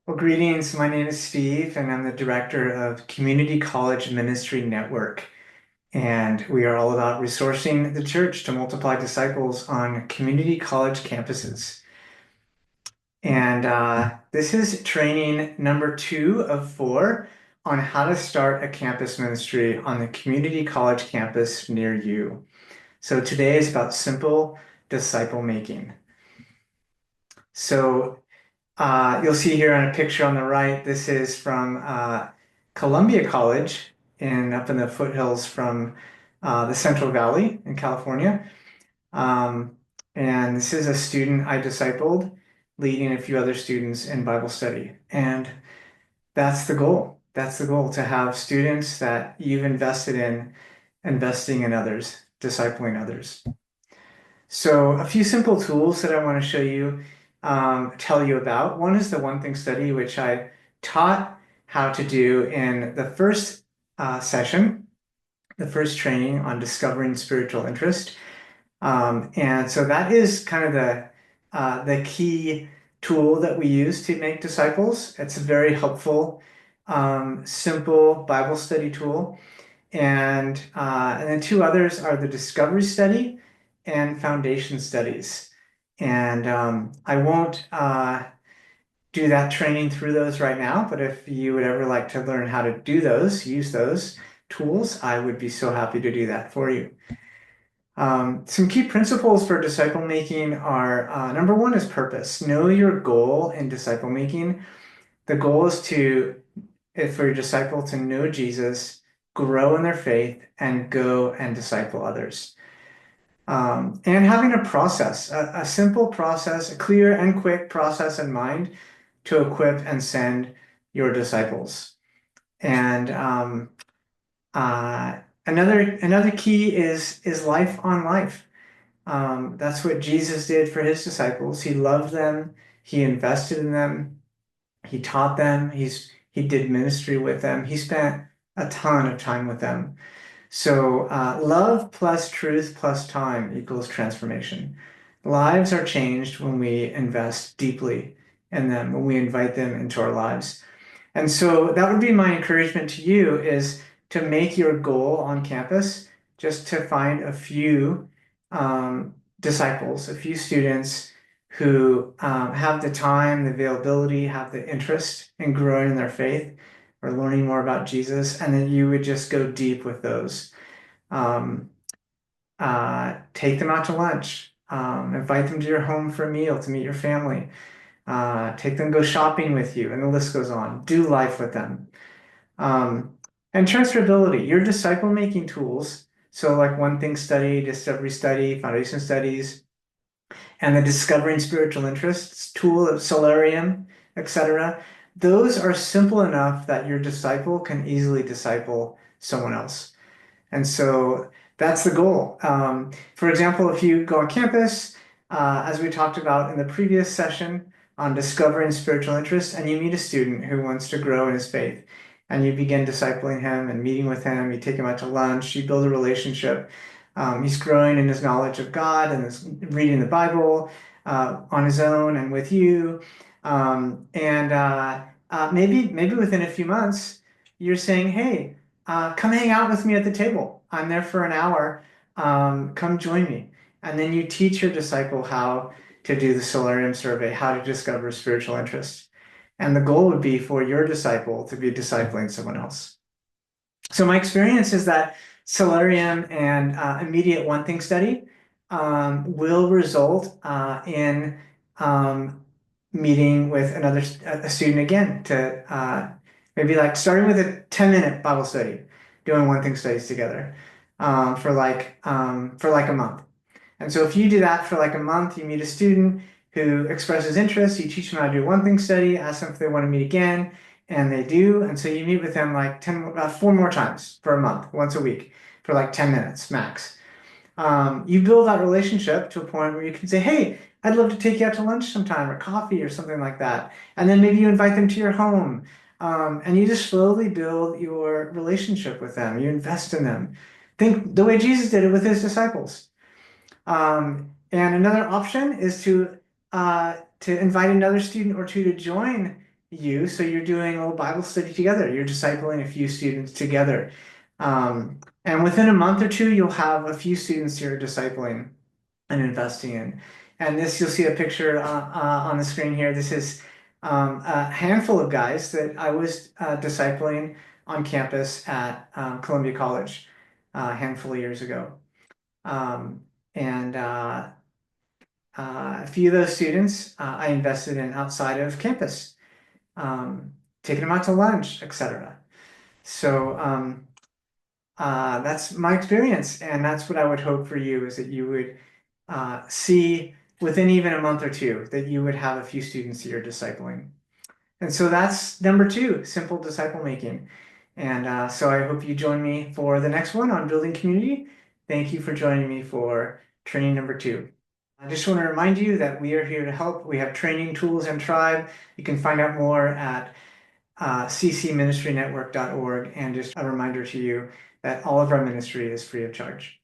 Well, greetings. My name is Steve, and I'm the director of Community College Ministry Network. And we are all about resourcing the church to multiply disciples on community college campuses. And this is training number 2 of 4 on how to start a campus ministry on the community college campus near you. So today is about simple disciple making. So you'll see here on a picture on the right, this is from Columbia College up in the foothills from the Central Valley in California. Um, and this is a student I discipled, leading a few other students in Bible study. And that's the goal. That's the goal, to have students that you've invested in, investing in others, discipling others. So a few simple tools that I want to show you, tell you about. One is the One Thing Study, which I taught how to do in the first session, the first training on discovering spiritual interest. And so that is kind of the key tool that we use to make disciples. It's a very helpful, simple Bible study tool. And then 2 others are the Discovery Study and Foundation Studies. And I won't do that training through those right now, but if you would ever like to learn how to do those, use those tools, I would be so happy to do that for you. Some key principles for disciple making are number 1 is purpose. Know your goal in disciple making. The goal is for your disciple to know Jesus, grow in their faith, and go and disciple others. And having a process, a simple process, a clear and quick process in mind to equip and send your disciples. And another key is life on life. That's what Jesus did for his disciples. He loved them. He invested in them. He taught them. He did ministry with them. He spent a ton of time with them. So love plus truth plus time equals transformation. Lives are changed when we invest deeply in them, when we invite them into our lives. And so that would be my encouragement to you, is to make your goal on campus just to find a few disciples, a few students who have the time, the availability, have the interest in growing in their faith or learning more about Jesus, and then you would just go deep with those. Um, Take them out to lunch, invite them to your home for a meal to meet your family, take them go shopping with you, and the list goes on. Do life with them. And transferability, your disciple making tools. So like One Thing Study, Discovery Study, Foundation Studies, and the Discovering Spiritual Interests tool of Solarium, etc. Those are simple enough that your disciple can easily disciple someone else. And so that's the goal. For example, if you go on campus, as we talked about in the previous session on discovering spiritual interests, and you meet a student who wants to grow in his faith, and you begin discipling him and meeting with him, you take him out to lunch, you build a relationship. He's growing in his knowledge of God and is reading the Bible on his own and with you. Maybe within a few months, you're saying, hey, come hang out with me at the table. I'm there for an hour. Come join me. And then you teach your disciple how to do the Solarium survey, how to discover spiritual interests. And the goal would be for your disciple to be discipling someone else. So my experience is that Solarium and immediate One Thing Study will result in meeting with a student again to maybe like starting with a 10-minute Bible study, doing One Thing studies together for like a month. And so if you do that for like a month, you meet a student who expresses interest, you teach them how to do One Thing study, ask them if they want to meet again, and they do. And so you meet with them like 4 more times for a month, once a week, for like 10 minutes max. You build that relationship to a point where you can say, hey, I'd love to take you out to lunch sometime or coffee or something like that. And then maybe you invite them to your home. And you just slowly build your relationship with them. You invest in them. Think the way Jesus did it with his disciples. And another option is to invite another student or two to join you. So you're doing a little Bible study together. You're discipling a few students together. And within a month or two, you'll have a few students you're discipling and investing in. And this, you'll see a picture on the screen here. This is a handful of guys that I was discipling on campus at Columbia College a handful of years ago. And a few of those students I invested in outside of campus, taking them out to lunch, etc. So that's my experience, and that's what I would hope for you, is that you would see within even a month or two that you would have a few students that you're discipling. And so that's number two, simple disciple making. And so I hope you join me for the next one on building community. Thank you for joining me for training number two. I just want to remind you that we are here to help. We have training tools and Tribe. You can find out more at ccministrynetwork.org. And just a reminder to you that all of our ministry is free of charge.